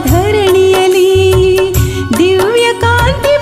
ಧರಣಿಯಲಿ ದಿವ್ಯ ಕಾಂತಿ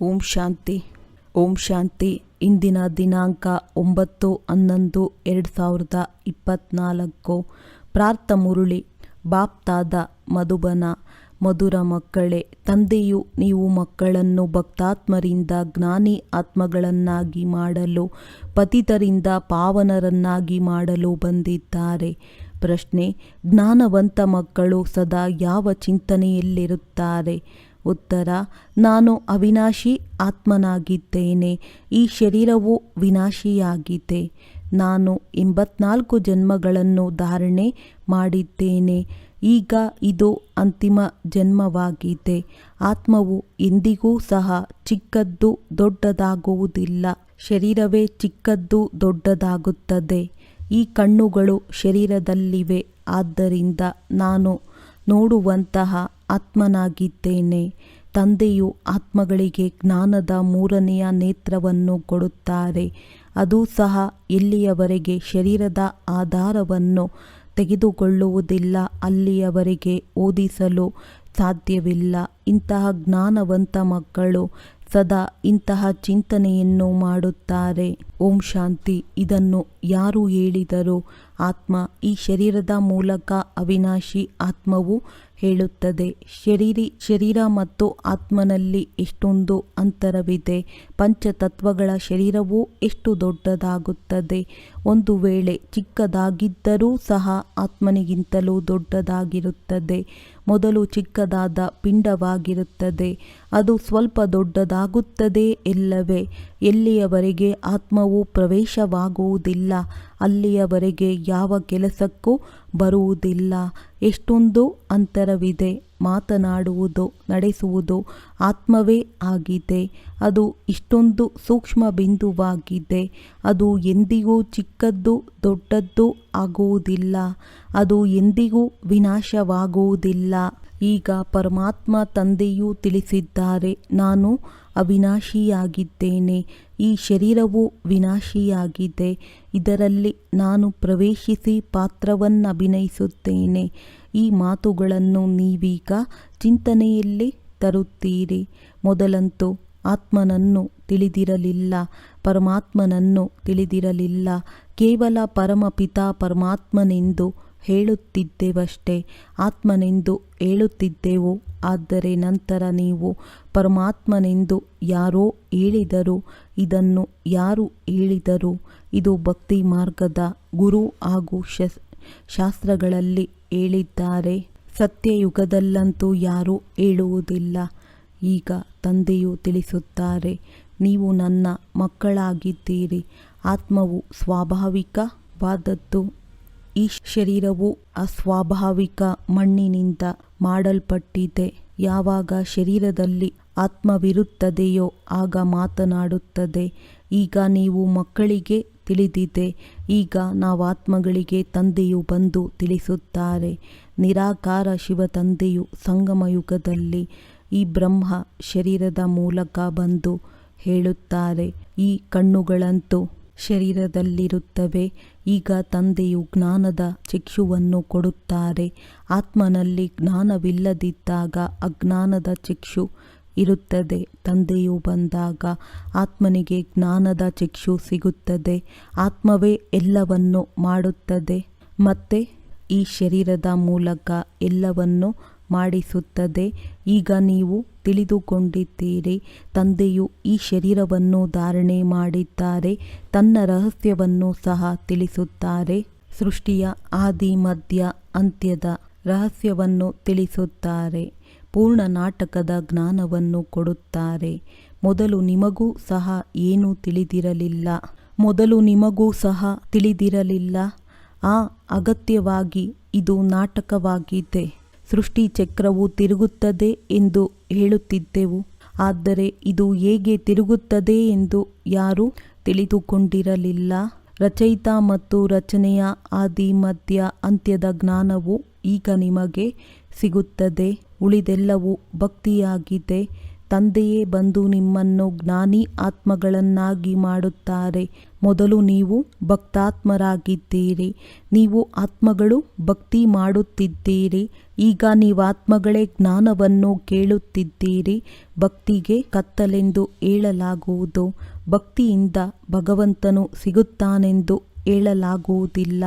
ಓಂ ಶಾಂತಿ. ಓಂ ಶಾಂತಿ. ಇಂದಿನ ದಿನಾಂಕ 9/11/2024. ಪ್ರಾರ್ಥ ಮುರುಳಿ. ಬಾಪ್ತಾದ ಮಧುಬನ. ಮಧುರ ಮಕ್ಕಳೇ, ತಂದೆಯು ನೀವು ಮಕ್ಕಳನ್ನು ಭಕ್ತಾತ್ಮರಿಂದ ಜ್ಞಾನಿ ಆತ್ಮಗಳನ್ನಾಗಿ ಮಾಡಲು, ಪತಿತರಿಂದ ಪಾವನರನ್ನಾಗಿ ಮಾಡಲು ಬಂದಿದ್ದಾರೆ. ಪ್ರಶ್ನೆ: ಜ್ಞಾನವಂತ ಮಕ್ಕಳು ಸದಾ ಯಾವ ಚಿಂತನೆಯಲ್ಲಿರುತ್ತಾರೆ? ಉತ್ತರ: ನಾನು ಅವಿನಾಶಿ ಆತ್ಮನಾಗಿದ್ದೇನೆ. ಈ ಶರೀರವು ವಿನಾಶಿಯಾಗಿದೆ. ನಾನು 84 ಜನ್ಮಗಳನ್ನು ಧಾರಣೆ ಮಾಡಿದ್ದೇನೆ. ಈಗ ಇದು ಅಂತಿಮ ಜನ್ಮವಾಗಿದೆ. ಆತ್ಮವು ಎಂದಿಗೂ ಸಹ ಚಿಕ್ಕದ್ದು ದೊಡ್ಡದಾಗುವುದಿಲ್ಲ. ಶರೀರವೇ ಚಿಕ್ಕದ್ದು ದೊಡ್ಡದಾಗುತ್ತದೆ. ಈ ಕಣ್ಣುಗಳು ಶರೀರದಲ್ಲಿವೆ. ಆದ್ದರಿಂದ ನಾನು ನೋಡುವಂತಹ ಆತ್ಮನಾಗಿದ್ದೇನೆ. ತಂದೆಯು ಆತ್ಮಗಳಿಗೆ ಜ್ಞಾನದ 3ನೆಯ ನೇತ್ರವನ್ನು ಕೊಡುತ್ತಾರೆ. ಅದು ಸಹ ಎಲ್ಲಿಯವರೆಗೆ ಶರೀರದ ಆಧಾರವನ್ನು ತೆಗೆದುಕೊಳ್ಳುವುದಿಲ್ಲ ಅಲ್ಲಿಯವರೆಗೆ ಓದಿಸಲು ಸಾಧ್ಯವಿಲ್ಲ. ಇಂತಹ ಜ್ಞಾನವಂತ ಮಕ್ಕಳು ಸದಾ ಇಂತಹ ಚಿಂತನೆಯನ್ನು ಮಾಡುತ್ತಾರೆ. ಓಂ ಶಾಂತಿ. ಇದನ್ನು ಯಾರು ಹೇಳಿದರು? ಆತ್ಮ ಈ ಶರೀರದ ಮೂಲಕ ಅವಿನಾಶಿ ಆತ್ಮವು ಹೇಳುತ್ತದೆ. ಶರೀರ ಮತ್ತು ಆತ್ಮನಲ್ಲಿ ಎಷ್ಟೊಂದು ಅಂತರವಿದೆ. ಪಂಚತತ್ವಗಳ ಶರೀರವು ಎಷ್ಟು ದೊಡ್ಡದಾಗುತ್ತದೆ. ಒಂದು ವೇಳೆ ಚಿಕ್ಕದಾಗಿದ್ದರೂ ಸಹ ಆತ್ಮನಿಗಿಂತಲೂ ದೊಡ್ಡದಾಗಿರುತ್ತದೆ. ಮೊದಲು ಚಿಕ್ಕದಾದ ಪಿಂಡವಾಗಿರುತ್ತದೆ. ಅದು ಸ್ವಲ್ಪ ದೊಡ್ಡದಾಗುತ್ತದೆ ಎಲ್ಲವೇ. ಎಲ್ಲಿಯವರೆಗೆ ಆತ್ಮವು ಪ್ರವೇಶವಾಗುವುದಿಲ್ಲ ಅಲ್ಲಿಯವರೆಗೆ ಯಾವ ಕೆಲಸಕ್ಕೂ ಬರುವುದಿಲ್ಲ. ಎಷ್ಟೊಂದು ಅಂತರವಿದೆ. ಮಾತನಾಡುವುದು, ನಡೆಸುವುದು ಆತ್ಮವೇ ಆಗಿದೆ. ಅದು ಇಷ್ಟೊಂದು ಸೂಕ್ಷ್ಮ ಬಿಂದುವಾಗಿದೆ. ಅದು ಎಂದಿಗೂ ಚಿಕ್ಕದ್ದು ದೊಡ್ಡದ್ದು ಆಗುವುದಿಲ್ಲ. ಅದು ಎಂದಿಗೂ ವಿನಾಶವಾಗುವುದಿಲ್ಲ. ಈಗ ಪರಮಾತ್ಮ ತಂದೆಯೂ ತಿಳಿಸಿದ್ದಾರೆ, ನಾನು ಅವಿನಾಶಿಯಾಗಿದ್ದೇನೆ. ಈ ಶರೀರವು ವಿನಾಶಿಯಾಗಿದೆ. ಇದರಲ್ಲಿ ನಾನು ಪ್ರವೇಶಿಸಿ ಪಾತ್ರವನ್ನಭಿನಯಿಸುತ್ತೇನೆ. ಈ ಮಾತುಗಳನ್ನು ನೀವೀಗ ಚಿಂತನೆಯಲ್ಲಿ ತರುತ್ತೀರಿ. ಮೊದಲಂತೂ ಆತ್ಮನನ್ನು ತಿಳಿದಿರಲಿಲ್ಲ, ಪರಮಾತ್ಮನನ್ನು ತಿಳಿದಿರಲಿಲ್ಲ. ಕೇವಲ ಪರಮಪಿತ ಪರಮಾತ್ಮನೆಂದು ಹೇಳುತ್ತಿದ್ದೆವಷ್ಟೇ. ಆತ್ಮನೆಂದು ಹೇಳುತ್ತಿದ್ದೆವು. ಆದರೆ ನಂತರ ನೀವು ಪರಮಾತ್ಮನೆಂದು ಯಾರೋ ಹೇಳಿದರು. ಇದನ್ನು ಯಾರು ಹೇಳಿದರು? ಇದು ಭಕ್ತಿ ಮಾರ್ಗದ ಗುರು ಹಾಗೂ ಶಾಸ್ತ್ರಗಳಲ್ಲಿ ಹೇಳಿದ್ದಾರೆ. ಸತ್ಯಯುಗದಲ್ಲಂತೂ ಯಾರೂ ಹೇಳುವುದಿಲ್ಲ. ಈಗ ತಂದೆಯು ತಿಳಿಸುತ್ತಾರೆ, ನೀವು ನನ್ನ ಮಕ್ಕಳಾಗಿದ್ದೀರಿ. ಆತ್ಮವು ಸ್ವಾಭಾವಿಕವಾದದ್ದು. ಈ ಶರೀರವು ಅಸ್ವಾಭಾವಿಕ ಮಣ್ಣಿನಿಂದ ಮಾಡಲ್ಪಟ್ಟಿದೆ. ಯಾವಾಗ ಶರೀರದಲ್ಲಿ ಆತ್ಮವಿರುತ್ತದೆಯೋ ಆಗ ಮಾತನಾಡುತ್ತದೆ. ಈಗ ನೀವು ಮಕ್ಕಳಿಗೆ ತಿಳಿದಿದೆ. ಈಗ ನಾವಾತ್ಮಗಳಿಗೆ ತಂದೆಯು ಬಂದು ತಿಳಿಸುತ್ತಾರೆ. ನಿರಾಕಾರ ಶಿವ ತಂದೆಯು ಸಂಗಮಯುಗದಲ್ಲಿ ಈ ಬ್ರಹ್ಮ ಶರೀರದ ಮೂಲಕ ಬಂದು ಹೇಳುತ್ತಾರೆ. ಈ ಕಣ್ಣುಗಳಂತೂ ಶರೀರದಲ್ಲಿರುತ್ತವೆ. ಈಗ ತಂದೆಯು ಜ್ಞಾನದ ಚಕ್ಷುವನ್ನು ಕೊಡುತ್ತಾರೆ. ಆತ್ಮನಲ್ಲಿ ಜ್ಞಾನವಿಲ್ಲದಿದ್ದಾಗ ಅಜ್ಞಾನದ ಚಕ್ಷು ಇರುತ್ತದೆ. ತಂದೆಯು ಬಂದಾಗ ಆತ್ಮನಿಗೆ ಜ್ಞಾನದ ಚಕ್ಷು ಸಿಗುತ್ತದೆ. ಆತ್ಮವೇ ಎಲ್ಲವನ್ನು ಮಾಡುತ್ತದೆ ಮತ್ತೆ ಈ ಶರೀರದ ಮೂಲಕ ಎಲ್ಲವನ್ನು ಮಾಡಿಸುತ್ತದೆ. ಈಗ ನೀವು ತಿಳಿದುಕೊಂಡಿದ್ದೀರಿ. ತಂದೆಯು ಈ ಶರೀರವನ್ನು ಧಾರಣೆ ಮಾಡಿದ್ದಾರೆ. ತನ್ನ ರಹಸ್ಯವನ್ನು ಸಹ ತಿಳಿಸುತ್ತಾರೆ. ಸೃಷ್ಟಿಯ ಆದಿ ಮಧ್ಯ ಅಂತ್ಯದ ರಹಸ್ಯವನ್ನು ತಿಳಿಸುತ್ತಾರೆ. ಪೂರ್ಣ ನಾಟಕದ ಜ್ಞಾನವನ್ನು ಕೊಡುತ್ತಾರೆ. ಮೊದಲು ನಿಮಗೂ ಸಹ ಏನೂ ತಿಳಿದಿರಲಿಲ್ಲ. ಅಗತ್ಯವಾಗಿ ಇದು ನಾಟಕವಾಗಿದೆ. ಸೃಷ್ಟಿ ಚಕ್ರವು ತಿರುಗುತ್ತದೆ ಎಂದು ಹೇಳುತ್ತಿದ್ದೆವು. ಆದರೆ ಇದು ಹೇಗೆ ತಿರುಗುತ್ತದೆ ಎಂದು ಯಾರೂ ತಿಳಿದುಕೊಂಡಿರಲಿಲ್ಲ. ರಚಯಿತ ಮತ್ತು ರಚನೆಯ ಆದಿ ಮಧ್ಯ ಅಂತ್ಯದ ಜ್ಞಾನವು ಈಗ ನಿಮಗೆ ಸಿಗುತ್ತದೆ. ಉಳಿದೆಲ್ಲವೂ ಭಕ್ತಿಯಾಗಿದೆ. ತಂದೆಯೇ ಬಂದು ನಿಮ್ಮನ್ನು ಜ್ಞಾನಿ ಆತ್ಮಗಳನ್ನಾಗಿ ಮಾಡುತ್ತಾರೆ. ಮೊದಲು ನೀವು ಭಕ್ತಾತ್ಮರಾಗಿದ್ದೀರಿ. ನೀವು ಆತ್ಮಗಳು ಭಕ್ತಿ ಮಾಡುತ್ತಿದ್ದೀರಿ. ಈಗ ನೀವಾತ್ಮಗಳೇ ಜ್ಞಾನವನ್ನು ಕೇಳುತ್ತಿದ್ದೀರಿ. ಭಕ್ತಿಗೆ ಕತ್ತಲೆಂದು ಹೇಳಲಾಗುವುದು. ಭಕ್ತಿಯಿಂದ ಭಗವಂತನು ಸಿಗುತ್ತಾನೆಂದು ಹೇಳಲಾಗುವುದಿಲ್ಲ.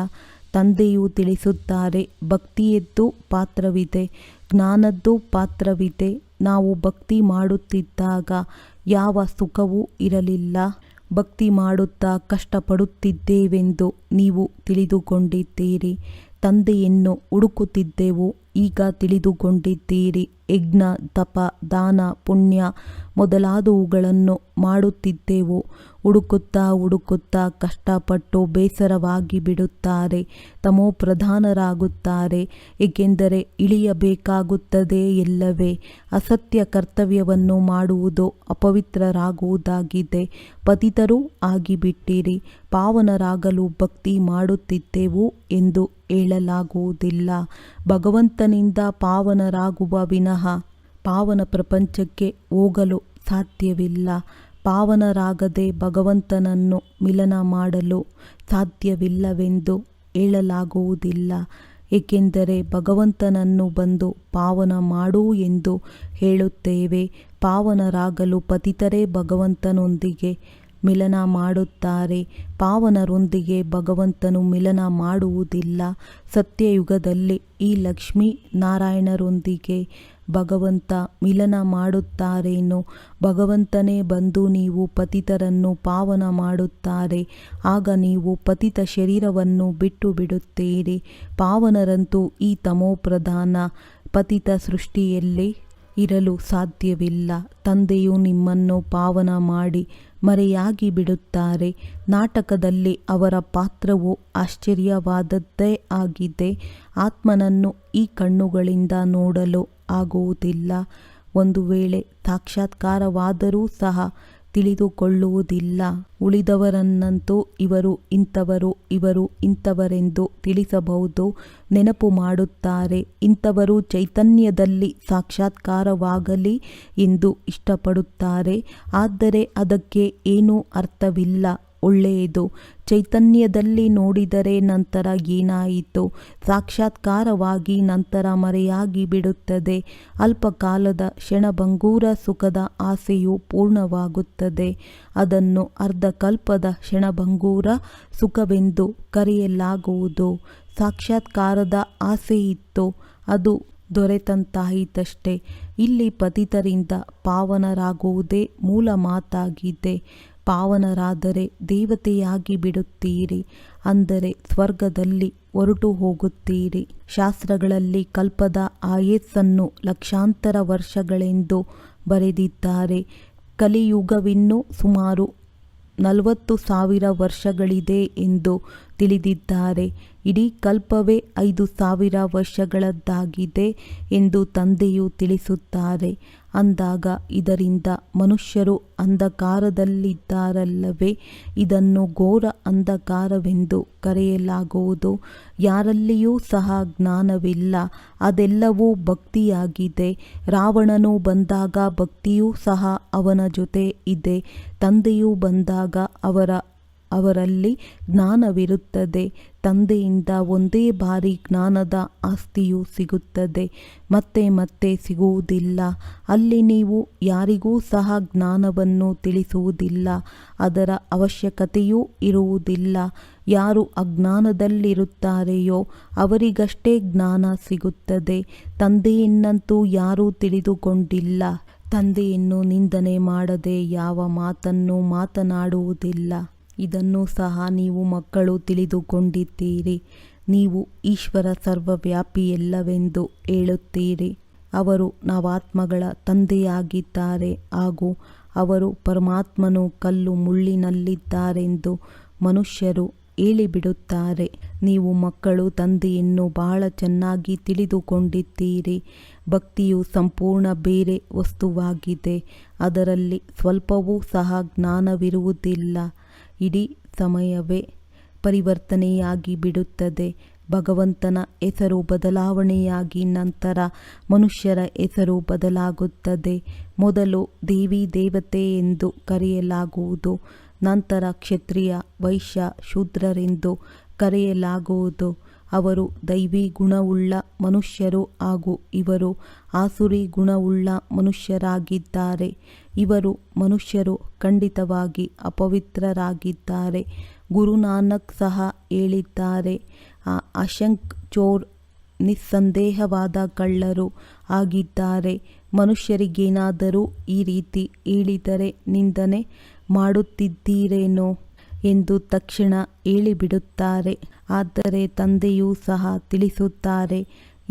ತಂದೆಯು ತಿಳಿಸುತ್ತಾರೆ, ಭಕ್ತಿಯದ್ದು ಪಾತ್ರವಿದೆ, ಜ್ಞಾನದ್ದು ಪಾತ್ರವಿದೆ. ನಾವು ಭಕ್ತಿ ಮಾಡುತ್ತಿದ್ದಾಗ ಯಾವ ಸುಖವೂ ಇರಲಿಲ್ಲ. ಭಕ್ತಿ ಮಾಡುತ್ತಾ ಕಷ್ಟಪಡುತ್ತಿದ್ದೇವೆಂದು ನೀವು ತಿಳಿದುಕೊಂಡಿದ್ದೀರಿ. ತಂದೆಯನ್ನು ಹುಡುಕುತ್ತಿದ್ದೆವು, ಈಗ ತಿಳಿದುಕೊಂಡಿದ್ದೀರಿ. ಯಜ್ಞ, ತಪ, ದಾನ, ಪುಣ್ಯ ಮೊದಲಾದವುಗಳನ್ನು ಮಾಡುತ್ತಿದ್ದೆವು. ಹುಡುಕುತ್ತಾ ಕಷ್ಟಪಟ್ಟು ಬೇಸರವಾಗಿ ಬಿಡುತ್ತಾರೆ, ತಮೋಪ್ರಧಾನರಾಗುತ್ತಾರೆ. ಏಕೆಂದರೆ ಇಳಿಯಬೇಕಾಗುತ್ತದೆ ಎಲ್ಲವೇ. ಅಸತ್ಯ ಕರ್ತವ್ಯವನ್ನು ಮಾಡುವುದು ಅಪವಿತ್ರರಾಗುವುದಾಗಿದೆ. ಪತಿತರೂ ಆಗಿಬಿಟ್ಟಿರಿ. ಪಾವನರಾಗಲು ಭಕ್ತಿ ಮಾಡುತ್ತಿದ್ದೆವು ಎಂದು ಹೇಳಲಾಗುವುದಿಲ್ಲ. ಭಗವಂತನಿಂದ ಪಾವನರಾಗುವ ವಿನಃ ಪಾವನ ಪ್ರಪಂಚಕ್ಕೆ ಹೋಗಲು ಸಾಧ್ಯವಿಲ್ಲ. ಪಾವನರಾಗದೆ ಭಗವಂತನನ್ನು ಮಿಲನ ಮಾಡಲು ಸಾಧ್ಯವಿಲ್ಲವೆಂದು ಹೇಳಲಾಗುವುದಿಲ್ಲ. ಏಕೆಂದರೆ ಭಗವಂತನನ್ನು ಬಂದು ಪಾವನ ಮಾಡು ಎಂದು ಹೇಳುತ್ತೇವೆ. ಪಾವನರಾಗಲು ಪತಿತರೇ ಭಗವಂತನೊಂದಿಗೆ ಮಿಲನ ಮಾಡುತ್ತಾರೆ. ಪಾವನರೊಂದಿಗೆ ಭಗವಂತನು ಮಿಲನ ಮಾಡುವುದಿಲ್ಲ. ಸತ್ಯಯುಗದಲ್ಲಿ ಈ ಲಕ್ಷ್ಮೀ ನಾರಾಯಣರೊಂದಿಗೆ ಭಗವಂತ ಮಿಲನ ಮಾಡುತ್ತಾರೇನೋ. ಭಗವಂತನೇ ಬಂದು ನೀವು ಪತಿತರನ್ನು ಪಾವನ ಮಾಡುತ್ತಾರೆ. ಆಗ ನೀವು ಪತಿತ ಶರೀರವನ್ನು ಬಿಟ್ಟು ಬಿಡುತ್ತೀರಿ. ಪಾವನರಂತೂ ಈ ತಮೋಪ್ರಧಾನ ಪತಿತ ಸೃಷ್ಟಿಯಲ್ಲಿ ಇರಲು ಸಾಧ್ಯವಿಲ್ಲ. ತಂದೆಯು ನಿಮ್ಮನ್ನು ಪಾವನ ಮಾಡಿ ಮರೆಯಾಗಿ ಬಿಡುತ್ತಾರೆ. ನಾಟಕದಲ್ಲಿ ಅವರ ಪಾತ್ರವು ಆಶ್ಚರ್ಯವಾದದ್ದೇ ಆಗಿದೆ. ಆತ್ಮನನ್ನು ಈ ಕಣ್ಣುಗಳಿಂದ ನೋಡಲು ಆಗುವುದಿಲ್ಲ. ಒಂದು ವೇಳೆ ಸಾಕ್ಷಾತ್ಕಾರವಾದರೂ ಸಹ ತಿಳಿದುಕೊಳ್ಳುವುದಿಲ್ಲ. ಉಳಿದವರನ್ನಂತೂ ಇವರು ಇಂಥವರು, ಇವರು ಇಂಥವರೆಂದು ತಿಳಿಸಬಹುದು. ನೆನಪು ಮಾಡುತ್ತಾರೆ. ಇಂಥವರು ಚೈತನ್ಯದಲ್ಲಿ ಸಾಕ್ಷಾತ್ಕಾರವಾಗಲಿ ಎಂದು ಇಷ್ಟಪಡುತ್ತಾರೆ. ಆದರೆ ಅದಕ್ಕೆ ಏನೂ ಅರ್ಥವಿಲ್ಲ. ಒಳ್ಳೆಯದು, ಚೈತನ್ಯದಲ್ಲಿ ನೋಡಿದರೆ ನಂತರ ಏನಾಯಿತು? ಸಾಕ್ಷಾತ್ಕಾರವಾಗಿ ನಂತರ ಮರೆಯಾಗಿ ಬಿಡುತ್ತದೆ. ಅಲ್ಪಕಾಲದ ಕ್ಷಣಭಂಗೂರ ಸುಖದ ಆಸೆಯು ಪೂರ್ಣವಾಗುತ್ತದೆ. ಅದನ್ನು ಅರ್ಧಕಲ್ಪದ ಕ್ಷಣಭಂಗೂರ ಸುಖವೆಂದು ಕರೆಯಲಾಗುವುದು. ಸಾಕ್ಷಾತ್ಕಾರದ ಆಸೆಯಿತ್ತು, ಅದು ದೊರೆತಂತಾಯಿತಷ್ಟೇ. ಇಲ್ಲಿ ಪತಿತರಿಂದ ಪಾವನರಾಗುವುದೇ ಮೂಲ ಮಾತಾಗಿದೆ. ಪಾವನರಾದರೆ ದೇವತೆಯಾಗಿ ಬಿಡುತ್ತೀರಿ, ಅಂದರೆ ಸ್ವರ್ಗದಲ್ಲಿ ಹೊರಟು ಹೋಗುತ್ತೀರಿ. ಶಾಸ್ತ್ರಗಳಲ್ಲಿ ಕಲ್ಪದ ಆಯಸ್ಸನ್ನು ಲಕ್ಷಾಂತರ ವರ್ಷಗಳೆಂದು ಬರೆದಿದ್ದಾರೆ. ಕಲಿಯುಗವಿನ್ನೂ ಸುಮಾರು 40,000 ವರ್ಷಗಳಿದೆ ಎಂದು ತಿಳಿದಿದ್ದಾರೆ. ಇಡೀ ಕಲ್ಪವೇ 5,000 ವರ್ಷಗಳದ್ದಾಗಿದೆ ಎಂದು ತಂದೆಯು ತಿಳಿಸುತ್ತಾರೆ. ಅಂದಾಗ ಇದರಿಂದ ಮನುಷ್ಯರು ಅಂಧಕಾರದಲ್ಲಿದ್ದಾರಲ್ಲವೇ? ಇದನ್ನು ಘೋರ ಅಂಧಕಾರವೆಂದು ಕರೆಯಲಾಗುವುದು. ಯಾರಲ್ಲಿಯೂ ಸಹ ಜ್ಞಾನವಿಲ್ಲ. ಅದೆಲ್ಲವೂ ಭಕ್ತಿಯಾಗಿದೆ. ರಾವಣನು ಬಂದಾಗ ಭಕ್ತಿಯೂ ಸಹ ಅವನ ಜೊತೆ ಇದೆ. ತಂದೆಯು ಬಂದಾಗ ಅವರಲ್ಲಿ ಜ್ಞಾನವಿರುತ್ತದೆ. ತಂದೆಯಿಂದ ಒಂದೇ ಬಾರಿ ಜ್ಞಾನದ ಆಸ್ತಿಯು ಸಿಗುತ್ತದೆ, ಮತ್ತೆ ಮತ್ತೆ ಸಿಗುವುದಿಲ್ಲ. ಅಲ್ಲಿ ನೀವು ಯಾರಿಗೂ ಸಹ ಜ್ಞಾನವನ್ನು ತಿಳಿಸುವುದಿಲ್ಲ. ಅದರ ಅವಶ್ಯಕತೆಯೂ ಇರುವುದಿಲ್ಲ. ಯಾರು ಅಜ್ಞಾನದಲ್ಲಿರುತ್ತಾರೆಯೋ ಅವರಿಗಷ್ಟೇ ಜ್ಞಾನ ಸಿಗುತ್ತದೆ. ತಂದೆಯನ್ನಂತೂ ಯಾರೂ ತಿಳಿದುಕೊಂಡಿಲ್ಲ. ತಂದೆಯನ್ನು ನಿಂದನೆ ಮಾಡದೆ ಯಾವ ಮಾತನ್ನು ಮಾತನಾಡುವುದಿಲ್ಲ. ಇದನ್ನು ಸಹ ನೀವು ಮಕ್ಕಳು ತಿಳಿದುಕೊಂಡಿದ್ದೀರಿ. ನೀವು ಈಶ್ವರ ಸರ್ವವ್ಯಾಪಿಯಲ್ಲವೆಂದು ಹೇಳುತ್ತೀರಿ. ಅವರು ನಾವಾತ್ಮಗಳ ತಂದೆಯಾಗಿದ್ದಾರೆ ಹಾಗೂ ಅವರು ಪರಮಾತ್ಮನು ಕಲ್ಲು ಮುಳ್ಳಿನಲ್ಲಿದ್ದಾರೆಂದು ಮನುಷ್ಯರು ಹೇಳಿಬಿಡುತ್ತಾರೆ. ನೀವು ಮಕ್ಕಳು ತಂದೆಯನ್ನು ಬಹಳ ಚೆನ್ನಾಗಿ ತಿಳಿದುಕೊಂಡಿದ್ದೀರಿ. ಭಕ್ತಿಯು ಸಂಪೂರ್ಣ ಬೇರೆ ವಸ್ತುವಾಗಿದೆ. ಅದರಲ್ಲಿ ಸ್ವಲ್ಪವೂ ಸಹ ಜ್ಞಾನವಿರುವುದಿಲ್ಲ. ಇಡೀ ಸಮಯವೇ ಪರಿವರ್ತನೆಯಾಗಿ ಬಿಡುತ್ತದೆ. ಭಗವಂತನ ಹೆಸರು ಬದಲಾವಣೆಯಾಗಿ ನಂತರ ಮನುಷ್ಯರ ಹೆಸರು ಬದಲಾಗುತ್ತದೆ. ಮೊದಲು ದೇವಿ ದೇವತೆ ಎಂದು ಕರೆಯಲಾಗುವುದು, ನಂತರ ಕ್ಷತ್ರಿಯ ವೈಶ್ಯ ಶೂದ್ರರೆಂದು ಕರೆಯಲಾಗುವುದು. ಅವರು ದೈವಿ ಗುಣವುಳ್ಳ ಮನುಷ್ಯರು ಹಾಗೂ ಇವರು ಆಸುರಿ ಗುಣವುಳ್ಳ ಮನುಷ್ಯರಾಗಿದ್ದಾರೆ. ಇವರು ಮನುಷ್ಯರು ಖಂಡಿತವಾಗಿ ಅಪವಿತ್ರರಾಗಿದ್ದಾರೆ. ಗುರುನಾನಕ್ ಸಹ ಹೇಳಿದ್ದಾರೆ, ಅಶಂಕ್ ಚೋರ್ ನಿಸ್ಸಂದೇಹವಾದ ಕಳ್ಳರು ಆಗಿದ್ದಾರೆ. ಮನುಷ್ಯರಿಗೇನಾದರೂ ಈ ರೀತಿ ಹೇಳಿದರೆ ನಿಂದನೆ ಮಾಡುತ್ತಿದ್ದೀರೇನೋ ಎಂದು ತಕ್ಷಣ ಹೇಳಿಬಿಡುತ್ತಾರೆ. ಆದರೆ ತಂದೆಯೂ ಸಹ ತಿಳಿಸುತ್ತಾರೆ,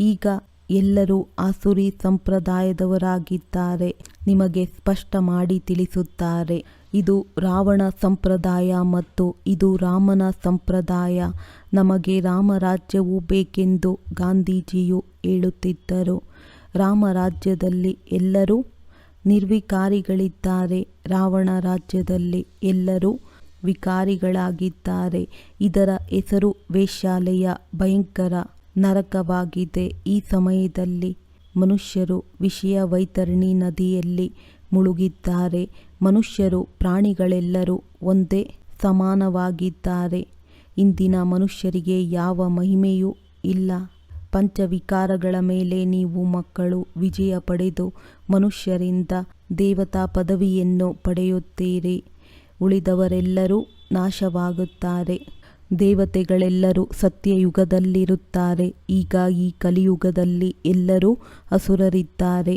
ಈಗ ಎಲ್ಲರೂ ಆಸುರಿ ಸಂಪ್ರದಾಯದವರಾಗಿದ್ದಾರೆ. ನಿಮಗೆ ಸ್ಪಷ್ಟ ಮಾಡಿ ತಿಳಿಸುತ್ತಾರೆ, ಇದು ರಾವಣ ಸಂಪ್ರದಾಯ ಮತ್ತು ಇದು ರಾಮನ ಸಂಪ್ರದಾಯ. ನಮಗೆ ರಾಮರಾಜ್ಯವು ಬೇಕೆಂದು ಗಾಂಧೀಜಿಯು ಹೇಳುತ್ತಿದ್ದರು. ರಾಮರಾಜ್ಯದಲ್ಲಿ ಎಲ್ಲರೂ ನಿರ್ವಿಕಾರಿಗಳಿದ್ದಾರೆ, ರಾವಣ ರಾಜ್ಯದಲ್ಲಿ ಎಲ್ಲರೂ ವಿಕಾರಿಗಳಾಗಿದ್ದಾರೆ. ಇದರ ಹೆಸರು ವೇಶ್ಯಾಲಯ, ಭಯಂಕರ ನರಕವಾಗಿದೆ. ಈ ಸಮಯದಲ್ಲಿ ಮನುಷ್ಯರು ವಿಷಯ ವೈತರಣಿ ನದಿಯಲ್ಲಿ ಮುಳುಗಿದ್ದಾರೆ. ಮನುಷ್ಯರು ಪ್ರಾಣಿಗಳೆಲ್ಲರೂ ಒಂದೇ ಸಮಾನವಾಗಿದ್ದಾರೆ. ಇಂದಿನ ಮನುಷ್ಯರಿಗೆ ಯಾವ ಮಹಿಮೆಯೂ ಇಲ್ಲ. ಪಂಚವಿಕಾರಗಳ ಮೇಲೆ ನೀವು ಮಕ್ಕಳು ವಿಜಯ ಪಡೆದು ಮನುಷ್ಯರಿಂದ ದೇವತಾ ಪದವಿಯನ್ನು ಪಡೆಯುತ್ತೀರಿ. ಉಳಿದವರೆಲ್ಲರೂ ನಾಶವಾಗುತ್ತಾರೆ. ದೇವತೆಗಳೆಲ್ಲರೂ ಸತ್ಯಯುಗದಲ್ಲಿರುತ್ತಾರೆ. ಈಗ ಈ ಕಲಿಯುಗದಲ್ಲಿ ಎಲ್ಲರೂ ಅಸುರರಿದ್ದಾರೆ.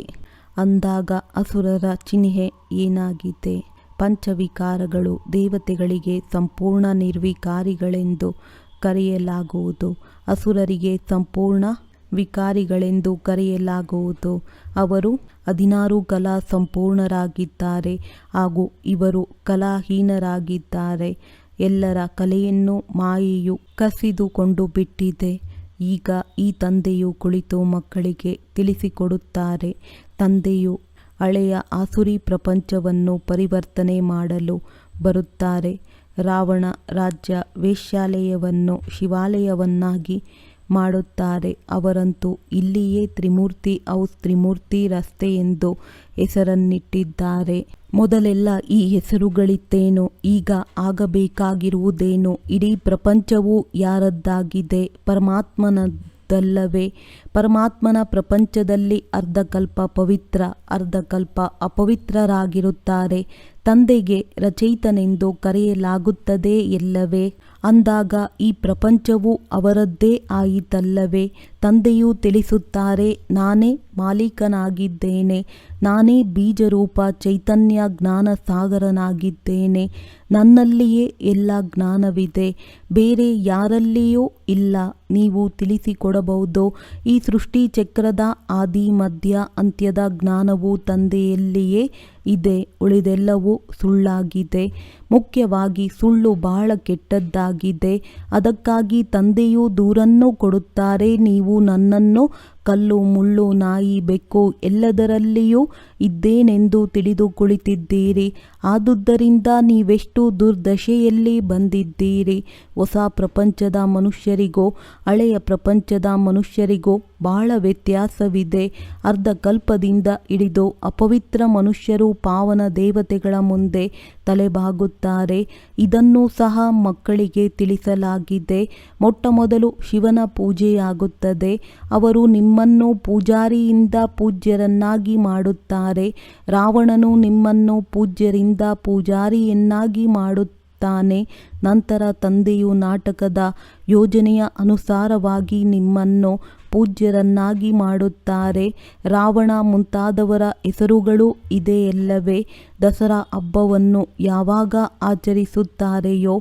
ಅಂದಾಗ ಅಸುರರ ಚಿಹ್ನೆ ಏನಾಗಿದೆ? ಪಂಚವಿಕಾರಗಳು ದೇವತೆಗಳಿಗೆ ಸಂಪೂರ್ಣ ನಿರ್ವಿಕಾರಿಗಳೆಂದು ಕರೆಯಲಾಗುವುದು, ಅಸುರರಿಗೆ ಸಂಪೂರ್ಣ ವಿಕಾರಿಗಳೆಂದು ಕರೆಯಲಾಗುವುದು. ಅವರು 16 ಕಲಾ ಸಂಪೂರ್ಣರಾಗಿದ್ದಾರೆ ಹಾಗೂ ಇವರು ಕಲಾಹೀನರಾಗಿದ್ದಾರೆ. ಎಲ್ಲರ ಕಲೆಯನ್ನು ಮಾಯೆಯು ಕಸಿದುಕೊಂಡು ಬಿಟ್ಟಿದೆ. ಈಗ ಈ ತಂದೆಯು ಕುಳಿತು ಮಕ್ಕಳಿಗೆ ತಿಳಿಸಿಕೊಡುತ್ತಾರೆ. ತಂದೆಯು ಹಳೆಯ ಆಸುರಿ ಪ್ರಪಂಚವನ್ನು ಪರಿವರ್ತನೆ ಮಾಡಲು ಬರುತ್ತಾರೆ. ರಾವಣ ರಾಜ್ಯ ವೇಶ್ಯಾಲಯವನ್ನು ಶಿವಾಲಯವನ್ನಾಗಿ ಮಾಡುತ್ತಾರೆ. ಅವರಂತೂ ಇಲ್ಲಿಯೇ ತ್ರಿಮೂರ್ತಿ ಹೌಸ್, ತ್ರಿಮೂರ್ತಿ ರಸ್ತೆ ಎಂದು ಹೆಸರನ್ನಿಟ್ಟಿದ್ದಾರೆ. ಮೊದಲೆಲ್ಲ ಈ ಹೆಸರುಗಳಿತ್ತೇನೋ, ಈಗ ಆಗಬೇಕಾಗಿರುವುದೇನೋ? ಇಡೀ ಪ್ರಪಂಚವು ಯಾರದ್ದಾಗಿದೆ? ಪರಮಾತ್ಮನದಲ್ಲವೇ? ಪರಮಾತ್ಮನ ಪ್ರಪಂಚದಲ್ಲಿ ಅರ್ಧಕಲ್ಪ ಪವಿತ್ರ, ಅರ್ಧಕಲ್ಪ ಅಪವಿತ್ರರಾಗಿರುತ್ತಾರೆ. ತಂದೆಗೆ ರಚಯಿತನೆಂದು ಕರೆಯಲಾಗುತ್ತದೆ ಎಲ್ಲವೇ? ಅಂದಾಗ ಈ ಪ್ರಪಂಚವು ಅವರದ್ದೇ ಆಯಿತಲ್ಲವೇ? ತಂದೆಯು ತಿಳಿಸುತ್ತಾರೆ, ನಾನೇ ಮಾಲೀಕನಾಗಿದ್ದೇನೆ, ನಾನೇ ಬೀಜರೂಪ ಚೈತನ್ಯ ಜ್ಞಾನ ಸಾಗರನಾಗಿದ್ದೇನೆ. ನನ್ನಲ್ಲಿಯೇ ಎಲ್ಲ ಜ್ಞಾನವಿದೆ, ಬೇರೆ ಯಾರಲ್ಲಿಯೂ ಇಲ್ಲ. ನೀವು ತಿಳಿಸಿಕೊಡಬಹುದು, ಈ ಸೃಷ್ಟಿ ಚಕ್ರದ ಆದಿ ಮಧ್ಯ ಅಂತ್ಯದ ಜ್ಞಾನವು ತಂದೆಯಲ್ಲಿಯೇ ಇದೆ, ಉಳಿದೆಲ್ಲವೂ ಸುಳ್ಳಾಗಿದೆ. ಮುಖ್ಯವಾಗಿ ಸುಳ್ಳು ಬಹಳ ಕೆಟ್ಟದ್ದಾಗಿದೆ. ಅದಕ್ಕಾಗಿ ತಂದೆಯು ದೂರನ್ನು ಕೊಡುತ್ತಾರೆ. ನೀವು ನನ್ನನ್ನು ಕಲ್ಲು, ಮುಳ್ಳು, ನಾಯಿ, ಬೆಕ್ಕು ಎಲ್ಲದರಲ್ಲಿಯೂ ಇದ್ದೇನೆಂದು ತಿಳಿದು ಕುಳಿತಿದ್ದೀರಿ. ಆದುದರಿಂದ ನೀವೆಷ್ಟು ದುರ್ದಶೆಯಲ್ಲಿ ಬಂದಿದ್ದೀರಿ. ಹೊಸ ಪ್ರಪಂಚದ ಮನುಷ್ಯರಿಗೂ ಹಳೆಯ ಪ್ರಪಂಚದ ಮನುಷ್ಯರಿಗೂ ಬಹಳ ವ್ಯತ್ಯಾಸವಿದೆ. ಅರ್ಧಕಲ್ಪದಿಂದ ಹಿಡಿದು ಅಪವಿತ್ರ ಮನುಷ್ಯರು ಪಾವನ ದೇವತೆಗಳ ಮುಂದೆ ತಲೆಬಾಗುತ್ತಾರೆ. ಇದನ್ನು ಸಹ ಮಕ್ಕಳಿಗೆ ತಿಳಿಸಲಾಗಿದೆ. ಮೊಟ್ಟಮೊದಲು ಶಿವನ ಪೂಜೆಯಾಗುತ್ತದೆ. ಅವರು ನಿಮ್ಮನ್ನು ಪೂಜಾರಿಯಿಂದ ಪೂಜ್ಯರನ್ನಾಗಿ ಮಾಡುತ್ತಾರೆ. ರಾವಣನು ನಿಮ್ಮನ್ನು ಪೂಜ್ಯರಿಂದ ಪೂಜಾರಿಯನ್ನಾಗಿ ಮಾಡುತ್ತಾನೆ. ನಂತರ ತಂದೆಯು ನಾಟಕದ ಯೋಜನೆಯ ಅನುಸಾರವಾಗಿ ನಿಮ್ಮನ್ನು ಪೂಜ್ಯರನ್ನಾಗಿ ಮಾಡುತ್ತಾರೆ. ರಾವಣ ಮುಂತಾದವರ ಹೆಸರುಗಳು ಇದೆಯಲ್ಲವೇ? ದಸರಾ ಹಬ್ಬವನ್ನು ಯಾವಾಗ ಆಚರಿಸುತ್ತಾರೆಯೋ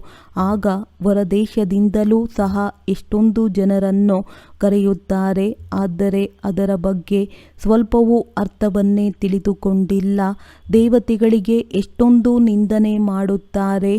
ಆಗ ಹೊರದೇಶದಿಂದಲೂ ಸಹ ಎಷ್ಟೊಂದು ಜನರನ್ನು ಕರೆಯುತ್ತಾರೆ. ಆದರೆ ಅದರ ಬಗ್ಗೆ ಸ್ವಲ್ಪವೂ ಅರ್ಥವನ್ನೇ ತಿಳಿದುಕೊಂಡಿಲ್ಲ. ದೇವತೆಗಳಿಗೆ ಎಷ್ಟೊಂದು ನಿಂದನೆ ಮಾಡುತ್ತಾರೆ.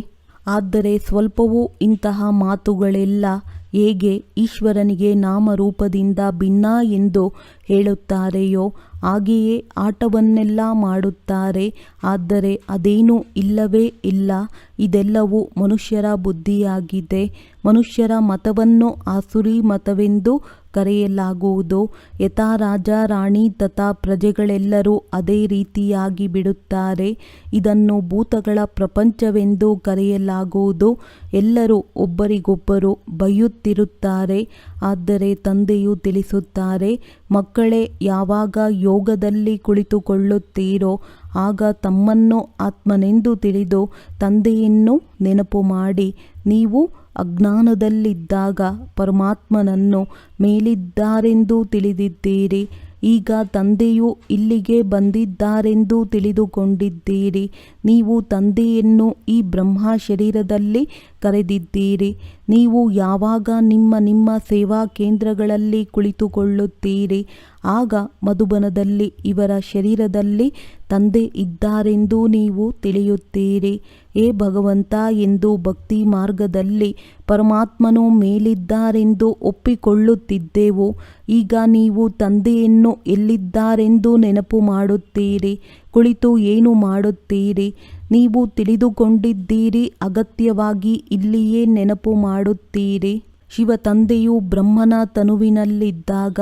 ಆದರೆ ಸ್ವಲ್ಪವೂ ಇಂತಹ ಮಾತುಗಳೆಲ್ಲ ಹೇಗೆ ಈಶ್ವರನಿಗೆ ನಾಮರೂಪದಿಂದ ಭಿನ್ನ ಎಂದು ಹೇಳುತ್ತಾರೆಯೋ ಹಾಗೆಯೇ ಆಟವನ್ನೆಲ್ಲ ಮಾಡುತ್ತಾರೆ. ಆದರೆ ಅದೇನೂ ಇಲ್ಲವೇ ಇಲ್ಲ. ಇದೆಲ್ಲವೂ ಮನುಷ್ಯರ ಬುದ್ಧಿಯಾಗಿದೆ. ಮನುಷ್ಯರ ಮತವನ್ನು ಆಸುರಿ ಮತವೆಂದು ಕರೆಯಲಾಗುವುದು. ಯಥಾ ರಾಜ ರಾಣಿ ತಥಾ ಪ್ರಜೆಗಳೆಲ್ಲರೂ ಅದೇ ರೀತಿಯಾಗಿ ಬಿಡುತ್ತಾರೆ. ಇದನ್ನು ಭೂತಗಳ ಪ್ರಪಂಚವೆಂದು ಕರೆಯಲಾಗುವುದು. ಎಲ್ಲರೂ ಒಬ್ಬರಿಗೊಬ್ಬರು ಬೈಯುತ್ತಿರುತ್ತಾರೆ. ಆದರೆ ತಂದೆಯು ತಿಳಿಸುತ್ತಾರೆ, ಮಕ್ಕಳೇ, ಯಾವಾಗ ಯೋಗದಲ್ಲಿ ಕುಳಿತುಕೊಳ್ಳುತ್ತೀರೋ ಆಗ ತಮ್ಮನ್ನು ಆತ್ಮನೆಂದು ತಿಳಿದು ತಂದೆಯನ್ನು ನೆನಪು ಮಾಡಿ. ನೀವು ಅಜ್ಞಾನದಲ್ಲಿದ್ದಾಗ ಪರಮಾತ್ಮನನ್ನು ಮೇಲಿದ್ದಾರೆಂದು ತಿಳಿದಿದ್ದೀರಿ. ಈಗ ತಂದೆಯು ಇಲ್ಲಿಗೆ ಬಂದಿದ್ದಾರೆಂದು ತಿಳಿದುಕೊಂಡಿದ್ದೀರಿ. ನೀವು ತಂದೆಯನ್ನು ಈ ಬ್ರಹ್ಮ ಶರೀರದಲ್ಲಿ ಕರೆದಿದ್ದೀರಿ. ನೀವು ಯಾವಾಗ ನಿಮ್ಮ ನಿಮ್ಮ ಸೇವಾ ಕೇಂದ್ರಗಳಲ್ಲಿ ಕುಳಿತುಕೊಳ್ಳುತ್ತೀರಿ ಆಗ ಮಧುಬನದಲ್ಲಿ ಇವರ ಶರೀರದಲ್ಲಿ ತಂದೆ ಇದ್ದಾರೆಂದು ನೀವು ತಿಳಿಯುತ್ತೀರಿ. ಏ ಭಗವಂತ ಎಂದು ಭಕ್ತಿ ಮಾರ್ಗದಲ್ಲಿ ಪರಮಾತ್ಮನು ಮೇಲಿದ್ದಾರೆಂದು ಒಪ್ಪಿಕೊಳ್ಳುತ್ತಿದ್ದೆವು. ಈಗ ನೀವು ತಂದೆಯನ್ನು ಎಲ್ಲಿದ್ದಾರೆಂದು ನೆನಪು ಮಾಡುತ್ತೀರಿ. ಕುಳಿತು ಏನು ಮಾಡುತ್ತೀರಿ? ನೀವು ತಿಳಿದುಕೊಂಡಿದ್ದೀರಿ, ಅಗತ್ಯವಾಗಿ ಇಲ್ಲಿಯೇ ನೆನಪು ಮಾಡುತ್ತೀರಿ. ಶಿವ ತಂದೆಯು ಬ್ರಹ್ಮನ ತನುವಿನಲ್ಲಿದ್ದಾಗ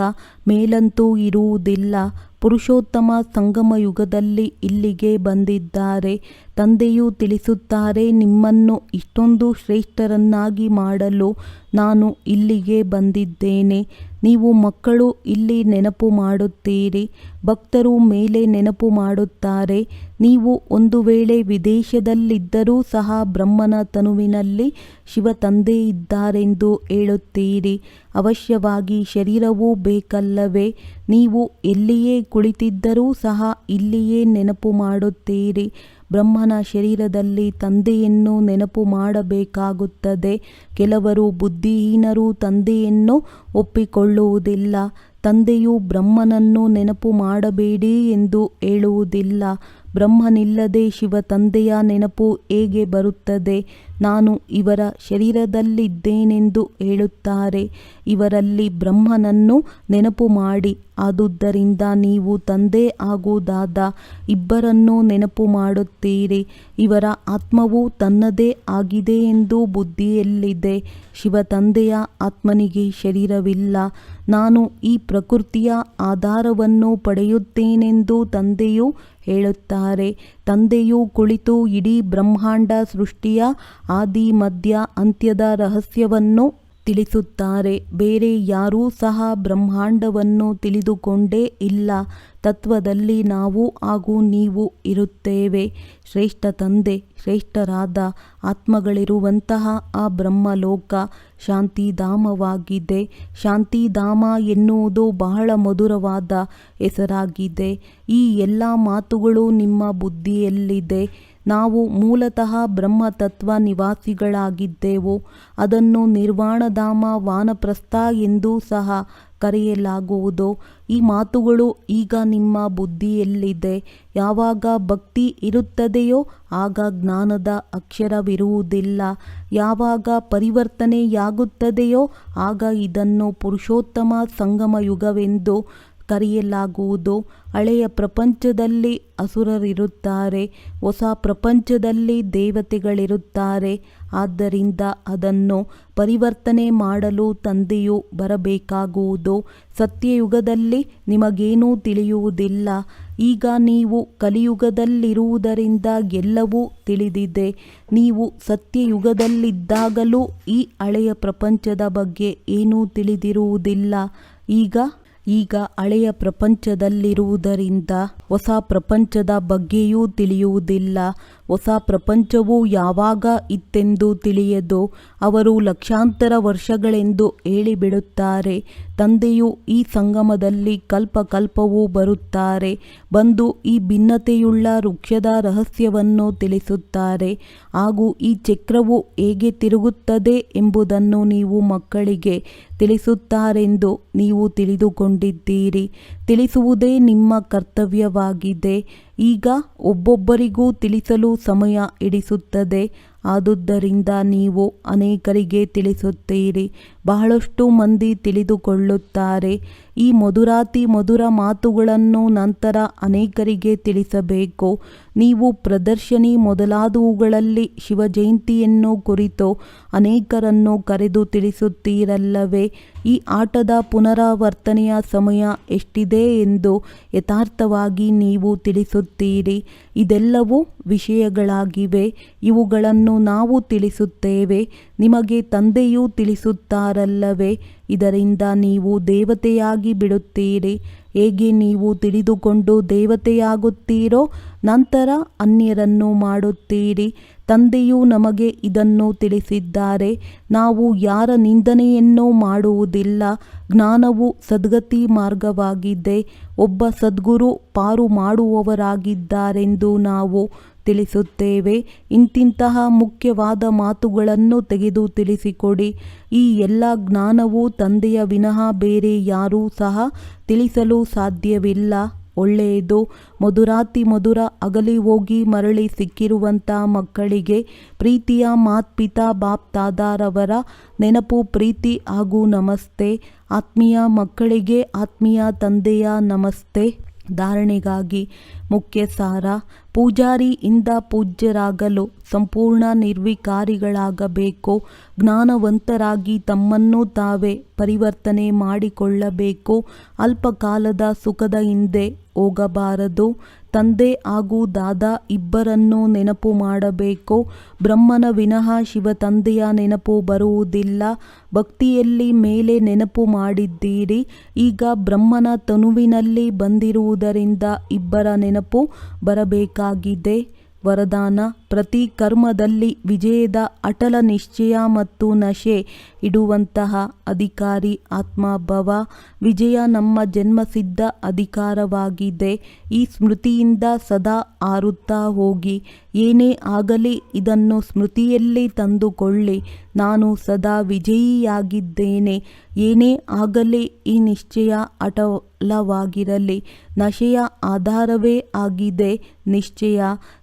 ಮೇಲಂತೂ ಇರುವುದಿಲ್ಲ. ಪುರುಷೋತ್ತಮ ಸಂಗಮ ಯುಗದಲ್ಲಿ ಇಲ್ಲಿಗೆ ಬಂದಿದ್ದಾರೆ. ತಂದೆಯು ತಿಳಿಸುತ್ತಾರೆ, ನಿಮ್ಮನ್ನು ಇಷ್ಟೊಂದು ಶ್ರೇಷ್ಠರನ್ನಾಗಿ ಮಾಡಲು ನಾನು ಇಲ್ಲಿಗೆ ಬಂದಿದ್ದೇನೆ. ನೀವು ಮಕ್ಕಳು ಇಲ್ಲಿ ನೆನಪು ಮಾಡುತ್ತೀರಿ. ಭಕ್ತರು ಮೇಲೆ ನೆನಪು ಮಾಡುತ್ತಾರೆ. ನೀವು ಒಂದು ವೇಳೆ ವಿದೇಶದಲ್ಲಿದ್ದರೂ ಸಹ ಬ್ರಹ್ಮನ ತನುವಿನಲ್ಲಿ ಶಿವ ತಂದೆ ಇದ್ದಾರೆಂದು ಹೇಳುತ್ತೀರಿ. ಅವಶ್ಯವಾಗಿ ಶರೀರವೂ ಬೇಕಲ್ಲವೇ? ನೀವು ಎಲ್ಲಿಯೇ ಕುಳಿತಿದ್ದರೂ ಸಹ ಇಲ್ಲಿಯೇ ನೆನಪು ಮಾಡುತ್ತೀರಿ. ಬ್ರಹ್ಮನ ಶರೀರದಲ್ಲಿ ತಂದೆಯನ್ನು ನೆನಪು ಮಾಡಬೇಕಾಗುತ್ತದೆ. ಕೆಲವರು ಬುದ್ಧಿಹೀನರು ತಂದೆಯನ್ನು ಒಪ್ಪಿಕೊಳ್ಳುವುದಿಲ್ಲ. ತಂದೆಯು ಬ್ರಹ್ಮನನ್ನು ನೆನಪು ಮಾಡಬೇಡಿ ಎಂದು ಹೇಳುವುದಿಲ್ಲ. ಬ್ರಹ್ಮನಿಲ್ಲದೆ ಶಿವ ತಂದೆಯ ನೆನಪು ಹೇಗೆ ಬರುತ್ತದೆ? ನಾನು ಇವರ ಶರೀರದಲ್ಲಿದ್ದೇನೆಂದು ಹೇಳುತ್ತಾರೆ. ಇವರಲ್ಲಿ ಬ್ರಹ್ಮನನ್ನು ನೆನಪು ಮಾಡಿ. ಆದುದರಿಂದ ನೀವು ತಂದೆ ಆಗುವುದಾದ ಇಬ್ಬರನ್ನೂ ನೆನಪು ಮಾಡುತ್ತೀರಿ. ಇವರ ಆತ್ಮವು ತನ್ನದೇ ಆಗಿದೆ ಎಂದು ಬುದ್ಧಿಯಲ್ಲಿದೆ. ಶಿವ ತಂದೆಯ ಆತ್ಮನಿಗೆ ಶರೀರವಿಲ್ಲ. ನಾನು ಈ ಪ್ರಕೃತಿಯ ಆಧಾರವನ್ನು ಪಡೆಯುತ್ತೇನೆಂದು ತಂದೆಯು ಹೇಳುತ್ತಾರೆ. ತಂದೆಯು ಕುಳಿತು ಇಡೀ ಬ್ರಹ್ಮಾಂಡ ಸೃಷ್ಟಿಯ ಆದಿ ಮಧ್ಯ ಅಂತ್ಯದ ರಹಸ್ಯವನ್ನು ತಿಳಿಸುತ್ತಾರೆ. ಬೇರೆ ಯಾರೂ ಸಹ ಬ್ರಹ್ಮಾಂಡವನ್ನು ತಿಳಿದುಕೊಂಡೇ ಇಲ್ಲ. ತತ್ವದಲ್ಲಿ ನಾವು ಹಾಗೂ ನೀವು ಇರುತ್ತೇವೆ. ಶ್ರೇಷ್ಠ ತಂದೆ, ಶ್ರೇಷ್ಠರಾದ ಆತ್ಮಗಳಿರುವಂತಹ ಆ ಬ್ರಹ್ಮಲೋಕ ಶಾಂತಿಧಾಮವಾಗಿದೆ. ಶಾಂತಿಧಾಮ ಎನ್ನುವುದು ಬಹಳ ಮಧುರವಾದ ಹೆಸರಾಗಿದೆ. ಈ ಎಲ್ಲ ಮಾತುಗಳು ನಿಮ್ಮ ಬುದ್ಧಿಯಲ್ಲಿದೆ. ನಾವು ಮೂಲತಃ ಬ್ರಹ್ಮತತ್ವ ನಿವಾಸಿಗಳಾಗಿದ್ದೆವು. ಅದನ್ನು ನಿರ್ವಾಣಧಾಮ, ವಾನಪ್ರಸ್ಥ ಎಂದೂ ಸಹ ಕರೆಯಲಾಗುವುದು. ಈ ಮಾತುಗಳು ಈಗ ನಿಮ್ಮ ಬುದ್ಧಿಯಲ್ಲಿದೆ. ಯಾವಾಗ ಭಕ್ತಿ ಇರುತ್ತದೆಯೋ ಆಗ ಜ್ಞಾನದ ಅಕ್ಷರವಿರುವುದಿಲ್ಲ. ಯಾವಾಗ ಪರಿವರ್ತನೆಯಾಗುತ್ತದೆಯೋ ಆಗ ಇದನ್ನು ಪುರುಷೋತ್ತಮ ಸಂಗಮ ಯುಗವೆಂದು ಕರೆಯಲಾಗುವುದು. ಹಳೆಯ ಪ್ರಪಂಚದಲ್ಲಿ ಅಸುರರಿರುತ್ತಾರೆ, ಹೊಸ ಪ್ರಪಂಚದಲ್ಲಿ ದೇವತೆಗಳಿರುತ್ತಾರೆ. ಆದ್ದರಿಂದ ಅದನ್ನು ಪರಿವರ್ತನೆ ಮಾಡಲು ತಂದೆಯು ಬರಬೇಕಾಗುವುದು. ಸತ್ಯಯುಗದಲ್ಲಿ ನಿಮಗೇನೂ ತಿಳಿಯುವುದಿಲ್ಲ. ಈಗ ನೀವು ಕಲಿಯುಗದಲ್ಲಿರುವುದರಿಂದ ಎಲ್ಲವೂ ತಿಳಿದಿದೆ. ನೀವು ಸತ್ಯಯುಗದಲ್ಲಿದ್ದಾಗಲೂ ಈ ಹಳೆಯ ಪ್ರಪಂಚದ ಬಗ್ಗೆ ಏನೂ ತಿಳಿದಿರುವುದಿಲ್ಲ. ಈಗ ಹಳೆಯ ಪ್ರಪಂಚದಲ್ಲಿರುವುದರಿಂದ ಹೊಸ ಪ್ರಪಂಚದ ಬಗ್ಗೆಯೂ ತಿಳಿಯುವುದಿಲ್ಲ. ಹೊಸ ಪ್ರಪಂಚವು ಯಾವಾಗ ಇತ್ತೆಂದು ತಿಳಿಯದು. ಅವರು ಲಕ್ಷಾಂತರ ವರ್ಷಗಳೆಂದು ಹೇಳಿಬಿಡುತ್ತಾರೆ. ತಂದೆಯು ಈ ಸಂಗಮದಲ್ಲಿ ಕಲ್ಪಕಲ್ಪವೂ ಬರುತ್ತಾರೆ. ಬಂದು ಈ ಭಿನ್ನತೆಯುಳ್ಳ ವೃಕ್ಷದ ರಹಸ್ಯವನ್ನು ತಿಳಿಸುತ್ತಾರೆ. ಹಾಗೂ ಈ ಚಕ್ರವು ಹೇಗೆ ತಿರುಗುತ್ತದೆ ಎಂಬುದನ್ನು ನೀವು ಮಕ್ಕಳಿಗೆ ತಿಳಿಸುತ್ತಾರೆಂದು ನೀವು ತಿಳಿದುಕೊಂಡಿದ್ದೀರಿ. ತಿಳಿಸುವುದೇ ನಿಮ್ಮ ಕರ್ತವ್ಯವಾಗಿದೆ. ಈಗ ಒಬ್ಬೊಬ್ಬರಿಗೂ ತಿಳಿಸಲು ಸಮಯ ಹಿಡಿಸುತ್ತದೆ. ಆದುದರಿಂದ ನೀವು ಅನೇಕರಿಗೆ ತಿಳಿಸುತ್ತೀರಿ. ಬಹಳಷ್ಟು ಮಂದಿ ತಿಳಿದುಕೊಳ್ಳುತ್ತಾರೆ. ಈ ಮಧುರಾತಿ ಮಧುರ ಮಾತುಗಳನ್ನು ನಂತರ ಅನೇಕರಿಗೆ ತಿಳಿಸಬೇಕು. ನೀವು ಪ್ರದರ್ಶನಿ ಮೊದಲಾದವುಗಳಲ್ಲಿ ಶಿವಜಯಂತಿಯನ್ನು ಕುರಿತು ಅನೇಕರನ್ನು ಕರೆದು ತಿಳಿಸುತ್ತೀರಲ್ಲವೇ? ಈ ಆಟದ ಪುನರಾವರ್ತನೆಯ ಸಮಯ ಎಷ್ಟಿದೆ ಎಂದು ಯಥಾರ್ಥವಾಗಿ ನೀವು ತಿಳಿಸುತ್ತೀರಿ. ಇದೆಲ್ಲವೂ ವಿಷಯಗಳಾಗಿವೆ. ಇವುಗಳನ್ನು ನಾವು ತಿಳಿಸುತ್ತೇವೆ, ನಿಮಗೆ ತಂದೆಯೂ ತಿಳಿಸುತ್ತಾರಲ್ಲವೇ? ಇದರಿಂದ ನೀವು ದೇವತೆಯಾಗಿ ಬಿಡುತ್ತೀರಿ. ಹೇಗೆ ನೀವು ತಿಳಿದುಕೊಂಡು ದೇವತೆಯಾಗುತ್ತೀರೋ ನಂತರ ಅನ್ಯರನ್ನು ಮಾಡುತ್ತೀರಿ. ತಂದೆಯು ನಮಗೆ ಇದನ್ನು ತಿಳಿಸಿದ್ದಾರೆ. ನಾವು ಯಾರ ನಿಂದನೆಯನ್ನೂ ಮಾಡುವುದಿಲ್ಲ. ಜ್ಞಾನವು ಸದ್ಗತಿ ಮಾರ್ಗವಾಗಿದೆ. ಒಬ್ಬ ಸದ್ಗುರು ಪಾರು ಮಾಡುವವರಾಗಿದ್ದಾರೆಂದು ನಾವು ತಿಳಿಸುತ್ತೇವೆ. ಇಂತಿಂತಹ ಮುಖ್ಯವಾದ ಮಾತುಗಳನ್ನು ತೆಗೆದು ತಿಳಿಸಿಕೊಡಿ. ಈ ಎಲ್ಲ ಜ್ಞಾನವು ತಂದೆಯ ವಿನಃ ಬೇರೆ ಯಾರೂ ಸಹ ತಿಳಿಸಲು ಸಾಧ್ಯವಿಲ್ಲ. ಒಳ್ಳೆಯದು. ಮಧುರಾತಿ ಮಧುರ ಅಗಲಿ ಹೋಗಿ ಮರಳಿ ಸಿಕ್ಕಿರುವಂಥ ಮಕ್ಕಳಿಗೆ ಪ್ರೀತಿಯ ಮಾತ್ಪಿತಾ ಬಾಪ್ ದಾದಾರವರ ನೆನಪು, ಪ್ರೀತಿ ಹಾಗೂ ನಮಸ್ತೆ. ಆತ್ಮೀಯ ಮಕ್ಕಳಿಗೆ ಆತ್ಮೀಯ ತಂದೆಯ ನಮಸ್ತೆ. ಧಾರಣೆಗಾಗಿ ಮುಖ್ಯ ಸಾರ: ಪೂಜಾರಿಯಿಂದ ಪೂಜ್ಯರಾಗಲು ಸಂಪೂರ್ಣ ನಿರ್ವಿಕಾರಿಗಳಾಗಬೇಕು. ಜ್ಞಾನವಂತರಾಗಿ ತಮ್ಮನ್ನು ತಾವೇ ಪರಿವರ್ತನೆ ಮಾಡಿಕೊಳ್ಳಬೇಕು. ಅಲ್ಪಕಾಲದ ಸುಖದ ಹಿಂದೆ ಹೋಗಬಾರದು. ತಂದೆ ಹಾಗೂ ದಾದಾ ಇಬ್ಬರನ್ನೂ ನೆನಪು ಮಾಡಬೇಕು. ಬ್ರಹ್ಮನ ವಿನಃ ಶಿವ ತಂದೆಯ ನೆನಪು ಬರುವುದಿಲ್ಲ. ಭಕ್ತಿಯಲ್ಲಿ ಮೇಲೆ ನೆನಪು ಮಾಡಿದ್ದೀರಿ. ಈಗ ಬ್ರಹ್ಮನ ತನುವಿನಲ್ಲಿ ಬಂದಿರುವುದರಿಂದ ಇಬ್ಬರ ನೆನಪು ಬರಬೇಕಾಗಿದೆ. ವರದಾನ: ಪ್ರತಿ ಕರ್ಮದಲ್ಲಿ ವಿಜಯದ ಅಟಲ ನಿಶ್ಚಯ ಮತ್ತು ನಶೆ ಇಡುವಂತಹ ಅಧಿಕಾರಿ ಆತ್ಮಭವ. ವಿಜಯ ನಮ್ಮ ಜನ್ಮಸಿದ್ಧ ಅಧಿಕಾರವಾಗಿದೆ. ಈ ಸ್ಮೃತಿಯಿಂದ ಸದಾ ಹಾರುತ್ತಾ ಹೋಗಿ. ಏನೇ ಆಗಲಿ ಇದನ್ನು ಸ್ಮೃತಿಯಲ್ಲಿ ತಂದುಕೊಳ್ಳಿ. ನಾನು ಸದಾ ವಿಜಯಿಯಾಗಿದ್ದೇನೆ. ಏನೇ ಆಗಲಿ ಈ ನಿಶ್ಚಯ ಅಟಲವಾಗಿರಲಿ. ನಶೆಯ ಆಧಾರವೇ ಆಗಿದೆ ನಿಶ್ಚಯ.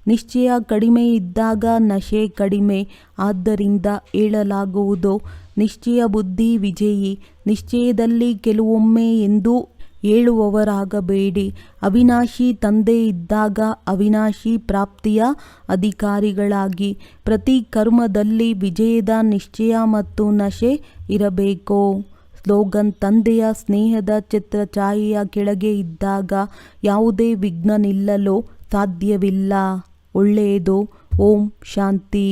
ನಿಶ್ಚಯ ಕಡಿಮೆ ಇದ್ದಾಗ ನಶೆ ಕಡಿಮೆ. ಆದ್ದರಿಂದ ಹೇಳಲಾಗುವುದು, ನಿಶ್ಚಯ ಬುದ್ಧಿ ವಿಜಯಿ. ನಿಶ್ಚಯದಲ್ಲಿ ಕೆಲವೊಮ್ಮೆ ಎಂದೂ ಹೇಳುವವರಾಗಬೇಡಿ. ಅವಿನಾಶಿ ತಂದೆ ಇದ್ದಾಗ ಅವಿನಾಶಿ ಪ್ರಾಪ್ತಿಯ ಅಧಿಕಾರಿಗಳಾಗಿ. ಪ್ರತಿ ಕರ್ಮದಲ್ಲಿ ವಿಜಯದ ನಿಶ್ಚಯ ಮತ್ತು ನಶೆ ಇರಬೇಕು. ಸ್ಲೋಗನ್: ತಂದೆಯ ಸ್ನೇಹದ ಛತ್ರಛಾಯೆಯ ಕೆಳಗೆ ಇದ್ದಾಗ ಯಾವುದೇ ವಿಘ್ನ ನಿಲ್ಲಲು ಸಾಧ್ಯವಿಲ್ಲ. ಒಳ್ಳೆಯದು. ಓಂ ಶಾಂತಿ.